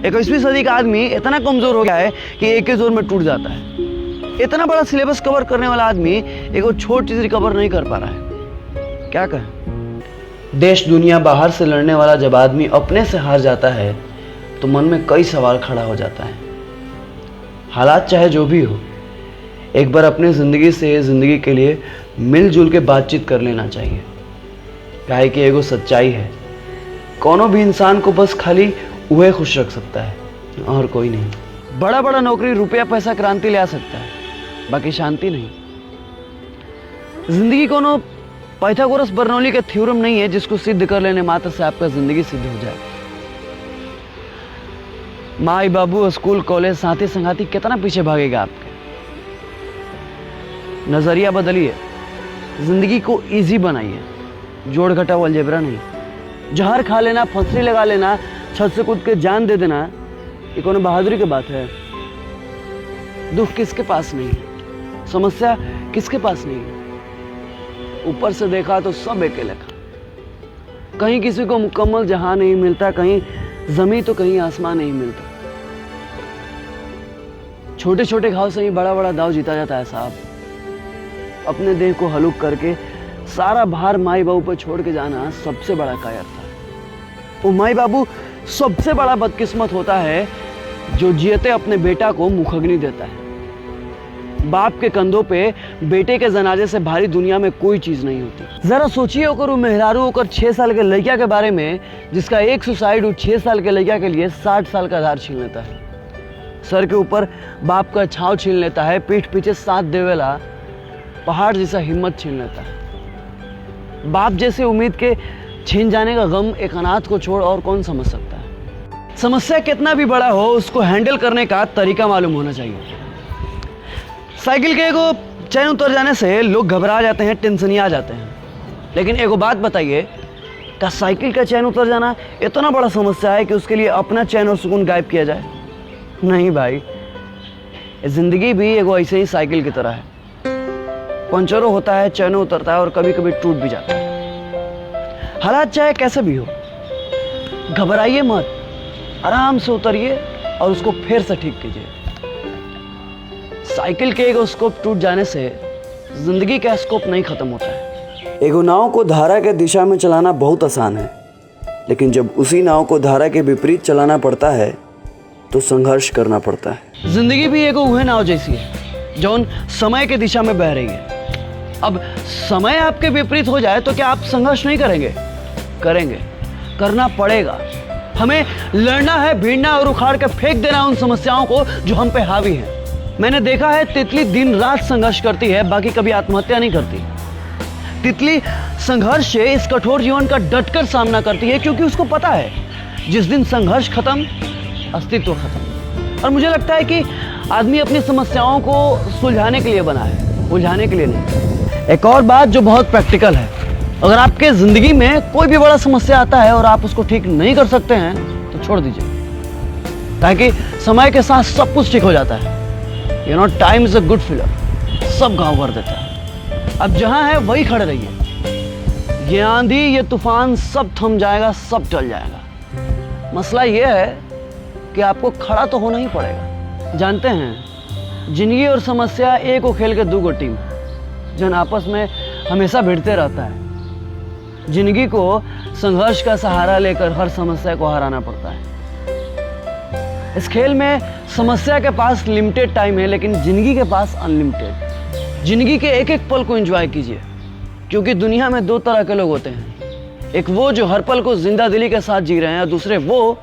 21वीं सदी का आदमी इतना कमजोर हो गया है कि एक के जोर में टूट जाता है। इतना बड़ा सिलेबस कवर करने वाला आदमी एक छोटी चीज कवर नहीं कर पा रहा है, क्या कहें। देश दुनिया बाहर से लड़ने वाला जब आदमी अपने से हार जाता है तो मन में कई सवाल खड़ा हो जाता है। हालात चाहे जो भी हो, एक बार अपनी जिंदगी से जिंदगी के लिए मिलजुल के बातचीत कर लेना चाहिए। काहे कि एगो सच्चाई है, कोनो भी इंसान को बस खाली वह खुश रख सकता है और कोई नहीं। बड़ा बड़ा नौकरी रुपया पैसा क्रांति ले आ सकता है, बाकी शांति नहीं। जिंदगी कोनो पाइथागोरस बर्नौली का थ्योरम नहीं है जिसको सिद्ध कर लेने मात्र से आपका जिंदगी सिद्ध हो जाए। माई बाबू, स्कूल कॉलेज, साथी संगाती कितना पीछे भागेगा आपके। नजरिया बदलिए, जिंदगी को इजी बनाइए, जोड़ घटा अलजेब्रा नहीं। जहर खा लेना, फंसरी लगा लेना, छत से कूद के जान दे देना, ये कोनो बहादुरी की बात है। दुख किसके पास नहीं है, समस्या किसके पास नहीं है। ऊपर से देखा तो सब एक लेखा। कहीं किसी को मुकम्मल जहां नहीं मिलता, कहीं जमीन तो कहीं आसमान नहीं मिलता। छोटे छोटे घाव से ही बड़ा बड़ा दाव जीता जाता है साहब। अपने देह को हलुक करके सारा भार माई बाबू पर छोड़ के जाना सबसे बड़ा कायर था। वो माई बाबू सबसे बड़ा बदकिस्मत होता है जो जियते अपने बेटा को मुखग्नि देता है। बाप के कंधों पे बेटे के जनाजे से भारी दुनिया में कोई चीज नहीं होती। जरा सोचिए होकर वो मेहरारू होकर 6 साल के लड़किया के बारे में जिसका एक सुसाइड 6 साल के लड़किया के लिए 60 साल का आधार छीन लेता है। सर के ऊपर बाप का छाव छीन लेता है, पीठ पीछे साथ देवेला पहाड़ जैसा हिम्मत छीन लेता है। बाप जैसे उम्मीद के छीन जाने का गम एक अनाथ को छोड़ और कौन समझ सकता है। समस्या कितना भी बड़ा हो, उसको हैंडल करने का तरीका मालूम होना चाहिए। साइकिल के एगो चैन उतर जाने से लोग घबरा जाते हैं, टेंशनिया आ जाते हैं। लेकिन एगो बात बताइए, क्या साइकिल का चैन उतर जाना इतना बड़ा समस्या है कि उसके लिए अपना चैन और सुकून गायब किया जाए? नहीं भाई, जिंदगी भी एगो ऐसे ही साइकिल की तरह है। पंचरों होता है, चैनों उतरता है और कभी कभी टूट भी जाता है। हालात चाहे कैसे भी हो, घबराइए मत, आराम से उतरिए और उसको फिर से ठीक कीजिए। साइकिल के एगो स्कोप टूट जाने से जिंदगी का स्कोप नहीं खत्म होता है। एगो नाव को धारा के दिशा में चलाना बहुत आसान है, लेकिन जब उसी नाव को धारा के विपरीत चलाना पड़ता है तो संघर्ष करना पड़ता है। जिंदगी भी एगो वह नाव जैसी है जौन समय के दिशा में बह रही है। अब समय आपके विपरीत हो जाए तो क्या आप संघर्ष नहीं करेंगे? करेंगे, करना पड़ेगा। हमें लड़ना है, भिड़ना और उखाड़ के फेंक देना उन समस्याओं को जो हम पे हावी हैं। मैंने देखा है तितली दिन रात संघर्ष करती है, बाकी कभी आत्महत्या नहीं करती। तितली संघर्ष से इस कठोर जीवन का डटकर सामना करती है क्योंकि उसको पता है जिस दिन संघर्ष खत्म, अस्तित्व खत्म। और मुझे लगता है कि आदमी अपनी समस्याओं को सुलझाने के लिए बना है, उलझाने के लिए नहीं। एक और बात जो बहुत प्रैक्टिकल है, अगर आपके जिंदगी में कोई भी बड़ा समस्या आता है और आप उसको ठीक नहीं कर सकते हैं तो छोड़ दीजिए, ताकि समय के साथ सब कुछ ठीक हो जाता है। You know, time is a good filler, सब घाव भर देता है। अब जहां है वही खड़े रहिए। ये आंधी, ये तूफान सब थम जाएगा, सब टल जाएगा। मसला ये है कि आपको खड़ा तो होना ही पड़ेगा। जानते हैं, जिंदगी और समस्या एक को खेल के 2 गो टीम जन आपस में हमेशा भिड़ते रहता है। जिंदगी को संघर्ष का सहारा लेकर हर समस्या को हराना पड़ता है। इस खेल में समस्या के पास लिमिटेड टाइम है, लेकिन जिंदगी के पास अनलिमिटेड। जिंदगी के एक एक पल को एंजॉय कीजिए, क्योंकि दुनिया में 2 तरह के लोग होते हैं। एक वो जो हर पल को जिंदा दिली के साथ जी रहे हैं, और दूसरे वो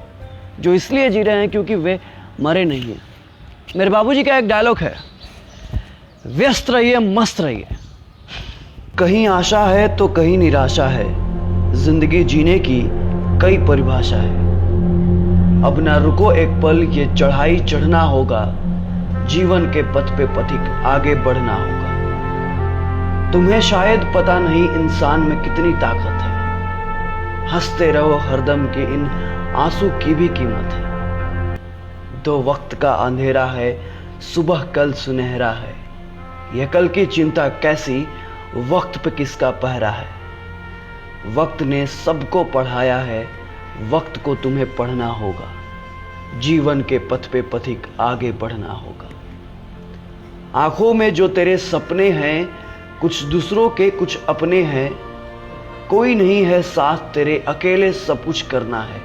जो इसलिए जी रहे हैं क्योंकि वे मरे नहीं हैं। मेरे बाबूजी का एक डायलॉग है, व्यस्त रहिए, मस्त रहिए। कहीं आशा है तो कहीं निराशा है, जिंदगी जीने की कई परिभाषा है। अब ना रुको एक पल, ये चढ़ाई चढ़ना होगा, जीवन के पथ पे पथिक आगे बढ़ना होगा। तुम्हें शायद पता नहीं इंसान में कितनी ताकत है। हंसते रहो हरदम के इन आंसू की भी कीमत है। 2 वक्त का अंधेरा है, सुबह कल सुनहरा है। यह कल की चिंता कैसी, वक्त पे किसका पहरा है। वक्त ने सबको पढ़ाया है, वक्त को तुम्हें पढ़ना होगा। जीवन के पथ पे पथिक आगे बढ़ना होगा। आंखों में जो तेरे सपने हैं, कुछ दूसरों के कुछ अपने हैं। कोई नहीं है साथ तेरे, अकेले सब कुछ करना है।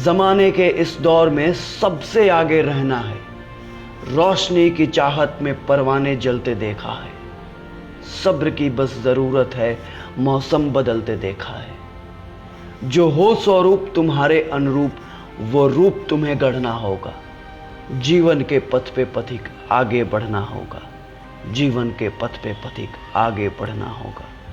जमाने के इस दौर में सबसे आगे रहना है। रोशनी की चाहत में परवाने जलते देखा है। सब्र की बस जरूरत है, मौसम बदलते देखा है। जो हो स्वरूप तुम्हारे अनुरूप, वो रूप तुम्हें गढ़ना होगा। जीवन के पथ पे पथिक आगे बढ़ना होगा। जीवन के पथ पे पथिक आगे बढ़ना होगा।